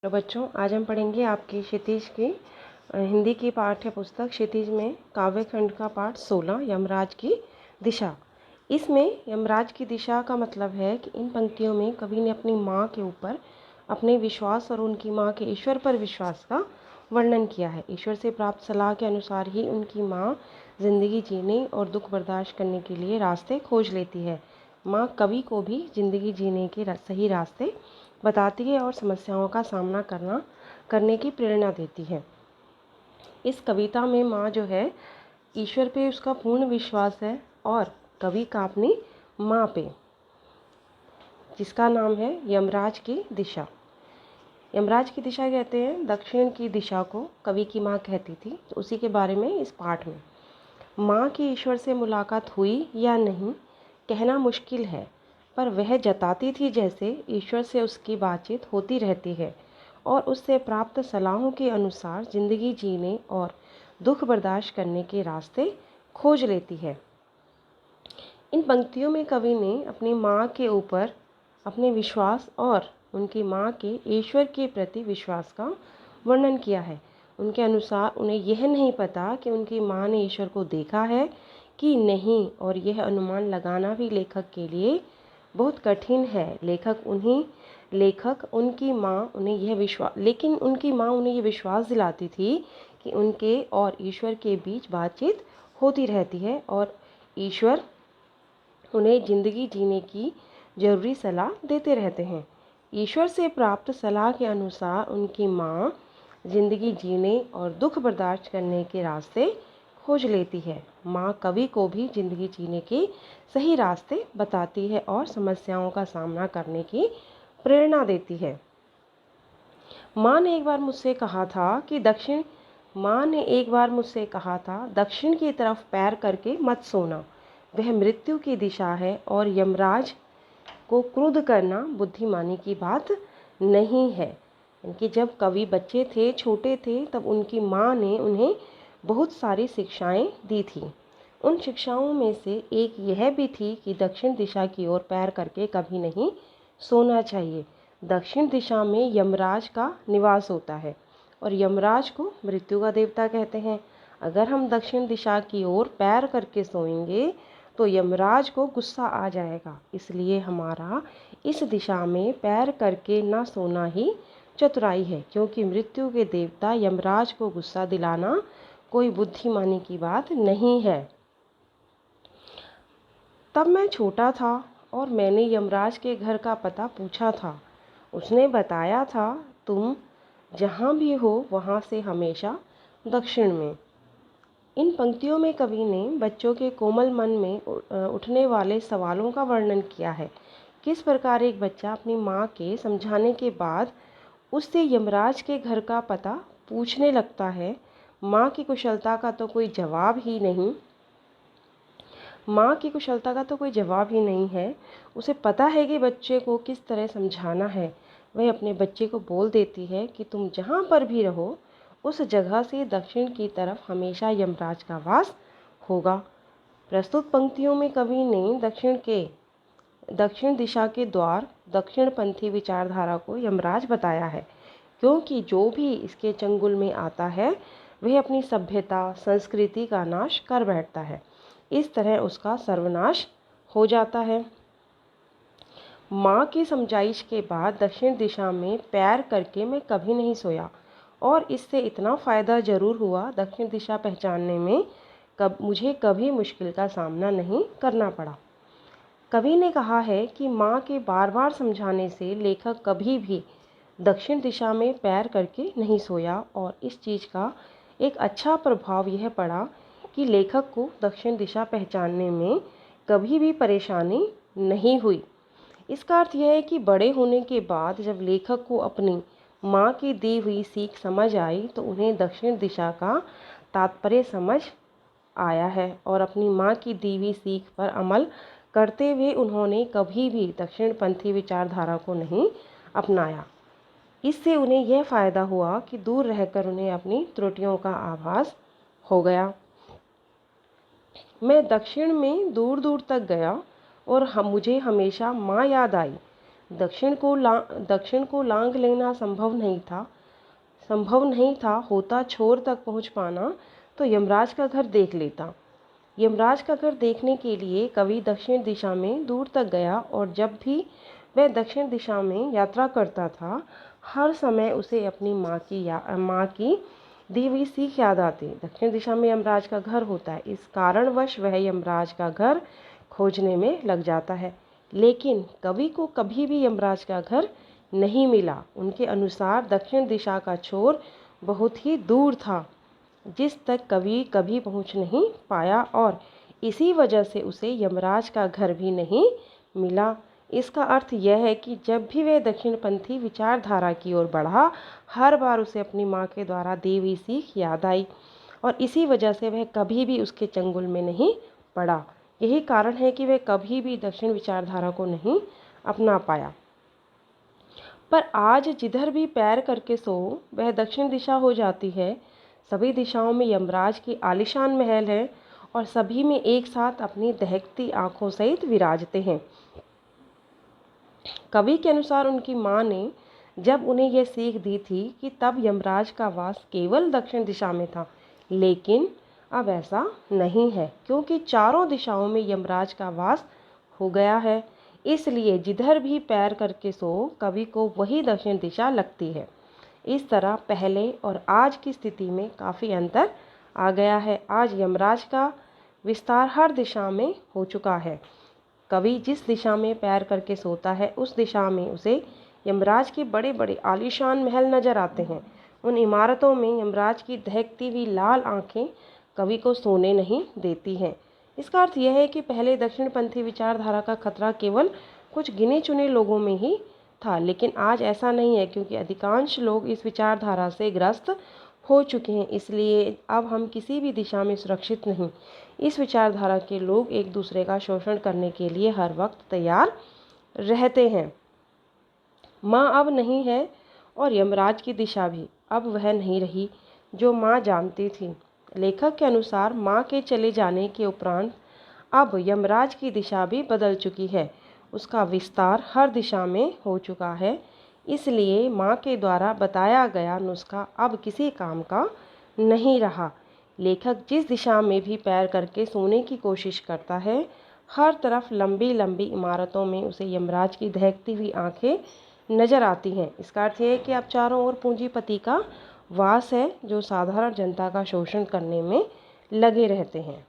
तो बच्चों, आज हम पढ़ेंगे आपकी क्षितिज की हिंदी की पाठ्य पुस्तक क्षितिज में काव्यखंड का पाठ 16 यमराज की दिशा। इसमें यमराज की दिशा का मतलब है कि इन पंक्तियों में कवि ने अपनी माँ के ऊपर अपने विश्वास और उनकी माँ के ईश्वर पर विश्वास का वर्णन किया है। ईश्वर से प्राप्त सलाह के अनुसार ही उनकी माँ जिंदगी जीने और दुख बर्दाश्त करने के लिए रास्ते खोज लेती है। माँ कवि को भी जिंदगी जीने के सही रास्ते बताती है और समस्याओं का सामना करने की प्रेरणा देती है। इस कविता में माँ जो है ईश्वर पे उसका पूर्ण विश्वास है और कवि का अपनी माँ पे, जिसका नाम है यमराज की दिशा। यमराज की दिशा कहते हैं दक्षिण की दिशा को कवि की माँ कहती थी, तो उसी के बारे में इस पाठ में। माँ की ईश्वर से मुलाकात हुई या नहीं कहना मुश्किल है, पर वह जताती थी जैसे ईश्वर से उसकी बातचीत होती रहती है और उससे प्राप्त सलाहों के अनुसार ज़िंदगी जीने और दुख बर्दाश्त करने के रास्ते खोज लेती है। इन पंक्तियों में कवि ने अपनी माँ के ऊपर अपने विश्वास और उनकी माँ के ईश्वर के प्रति विश्वास का वर्णन किया है। उनके अनुसार उन्हें यह नहीं पता कि उनकी माँ ने ईश्वर को देखा है कि नहीं, और यह अनुमान लगाना भी लेखक के लिए बहुत कठिन है। उनकी माँ उन्हें यह विश्वास दिलाती थी कि उनके और ईश्वर के बीच बातचीत होती रहती है और ईश्वर उन्हें ज़िंदगी जीने की ज़रूरी सलाह देते रहते हैं। ईश्वर से प्राप्त सलाह के अनुसार उनकी माँ ज़िंदगी जीने और दुख बर्दाश्त करने के रास्ते खोज लेती है। माँ कवि को भी ज़िंदगी जीने के सही रास्ते बताती है और समस्याओं का सामना करने की प्रेरणा देती है। माँ ने एक बार मुझसे कहा था दक्षिण की तरफ पैर करके मत सोना, वह मृत्यु की दिशा है और यमराज को क्रुद्ध करना बुद्धिमानी की बात नहीं है। इनके जब कवि बच्चे थे, छोटे थे, तब उनकी माँ ने उन्हें बहुत सारी शिक्षाएं दी थी। उन शिक्षाओं में से एक यह भी थी कि दक्षिण दिशा की ओर पैर करके कभी नहीं सोना चाहिए। दक्षिण दिशा में यमराज का निवास होता है और यमराज को मृत्यु का देवता कहते हैं। अगर हम दक्षिण दिशा की ओर पैर करके सोएंगे तो यमराज को गुस्सा आ जाएगा, इसलिए हमारा इस दिशा में पैर करके ना सोना ही चतुराई है, क्योंकि मृत्यु के देवता यमराज को गुस्सा दिलाना कोई बुद्धिमानी की बात नहीं है। तब मैं छोटा था और मैंने यमराज के घर का पता पूछा था। उसने बताया था तुम जहाँ भी हो वहाँ से हमेशा दक्षिण में। इन पंक्तियों में कवि ने बच्चों के कोमल मन में उठने वाले सवालों का वर्णन किया है। किस प्रकार एक बच्चा अपनी माँ के समझाने के बाद उससे यमराज के घर का पता पूछने लगता है। माँ की कुशलता का तो कोई जवाब ही नहीं है। उसे पता है कि बच्चे को किस तरह समझाना है। वह अपने बच्चे को बोल देती है कि तुम जहाँ पर भी रहो उस जगह से दक्षिण की तरफ हमेशा यमराज का वास होगा। प्रस्तुत पंक्तियों में कवि ने दक्षिण दिशा के द्वार दक्षिणपंथी विचारधारा को यमराज बताया है, क्योंकि जो भी इसके चंगुल में आता है वह अपनी सभ्यता संस्कृति का नाश कर बैठता है। इस तरह उसका सर्वनाश हो जाता है। माँ की समझाइश के बाद दक्षिण दिशा में पैर करके मैं कभी नहीं सोया और इससे इतना फ़ायदा ज़रूर हुआ, दक्षिण दिशा पहचानने में मुझे कभी मुश्किल का सामना नहीं करना पड़ा। कवि ने कहा है कि माँ के बार बार समझाने से लेखक कभी भी दक्षिण दिशा में पैर करके नहीं सोया और इस चीज़ का एक अच्छा प्रभाव यह पड़ा कि लेखक को दक्षिण दिशा पहचानने में कभी भी परेशानी नहीं हुई। इसका अर्थ यह है कि बड़े होने के बाद जब लेखक को अपनी माँ की दी हुई सीख समझ आई तो उन्हें दक्षिण दिशा का तात्पर्य समझ आया है और अपनी माँ की दी हुई सीख पर अमल करते हुए उन्होंने कभी भी दक्षिणपंथी विचारधारा को नहीं अपनाया। इससे उन्हें यह फ़ायदा हुआ कि दूर रहकर उन्हें अपनी त्रुटियों का आभास हो गया। मैं दक्षिण में दूर दूर तक गया और मुझे हमेशा माँ याद आई। दक्षिण को लांघ लेना संभव नहीं था होता छोर तक पहुंच पाना, तो यमराज का घर देख लेता। यमराज का घर देखने के लिए कवि दक्षिण दिशा में दूर तक गया, और जब भी वह दक्षिण दिशा में यात्रा करता था, हर समय उसे अपनी माँ की दी हुई सीख याद आती। दक्षिण दिशा में यमराज का घर होता है, इस कारणवश वह यमराज का घर खोजने में लग जाता है। लेकिन कवि को कभी भी यमराज का घर नहीं मिला। उनके अनुसार दक्षिण दिशा का छोर बहुत ही दूर था, जिस तक कवि कभी पहुंच नहीं पाया, और इसी वजह से उसे यमराज का घर भी नहीं मिला। इसका अर्थ यह है कि जब भी वह दक्षिणपंथी विचारधारा की ओर बढ़ा, हर बार उसे अपनी माँ के द्वारा दी हुई सीख याद आई, और इसी वजह से वह कभी भी उसके चंगुल में नहीं पड़ा। यही कारण है कि वह कभी भी दक्षिण विचारधारा को नहीं अपना पाया। पर आज जिधर भी पैर करके सो वह दक्षिण दिशा हो जाती है। सभी दिशाओं में यमराज की आलीशान महल है, और सभी में एक साथ अपनी दहकती आंखों सहित विराजते हैं। कवि के अनुसार उनकी माँ ने जब उन्हें यह सीख दी थी कि तब यमराज का वास केवल दक्षिण दिशा में था, लेकिन अब ऐसा नहीं है, क्योंकि चारों दिशाओं में यमराज का वास हो गया है। इसलिए जिधर भी पैर करके सो कवि को वही दक्षिण दिशा लगती है। इस तरह पहले और आज की स्थिति में काफ़ी अंतर आ गया है। आज यमराज का विस्तार हर दिशा में हो चुका है। कवि जिस दिशा में पैर करके सोता है, उस दिशा में उसे यमराज के बड़े बड़े आलीशान महल नजर आते हैं। उन इमारतों में यमराज की दहकती हुई लाल आंखें कवि को सोने नहीं देती हैं। इसका अर्थ यह है कि पहले दक्षिणपंथी विचारधारा का खतरा केवल कुछ गिने चुने लोगों में ही था, लेकिन आज ऐसा नहीं है, क्योंकि अधिकांश लोग इस विचारधारा से ग्रस्त हो चुके हैं। इसलिए अब हम किसी भी दिशा में सुरक्षित नहीं। इस विचारधारा के लोग एक दूसरे का शोषण करने के लिए हर वक्त तैयार रहते हैं। माँ अब नहीं है, और यमराज की दिशा भी अब वह नहीं रही जो माँ जानती थी। लेखक के अनुसार माँ के चले जाने के उपरांत अब यमराज की दिशा भी बदल चुकी है। उसका विस्तार हर दिशा में हो चुका है। इसलिए माँ के द्वारा बताया गया नुस्खा अब किसी काम का नहीं रहा। लेखक जिस दिशा में भी पैर करके सोने की कोशिश करता है, हर तरफ लंबी लंबी इमारतों में उसे यमराज की दहकती हुई आंखें नजर आती हैं। इसका अर्थ यह है कि अब चारों ओर पूंजीपति का वास है, जो साधारण जनता का शोषण करने में लगे रहते हैं।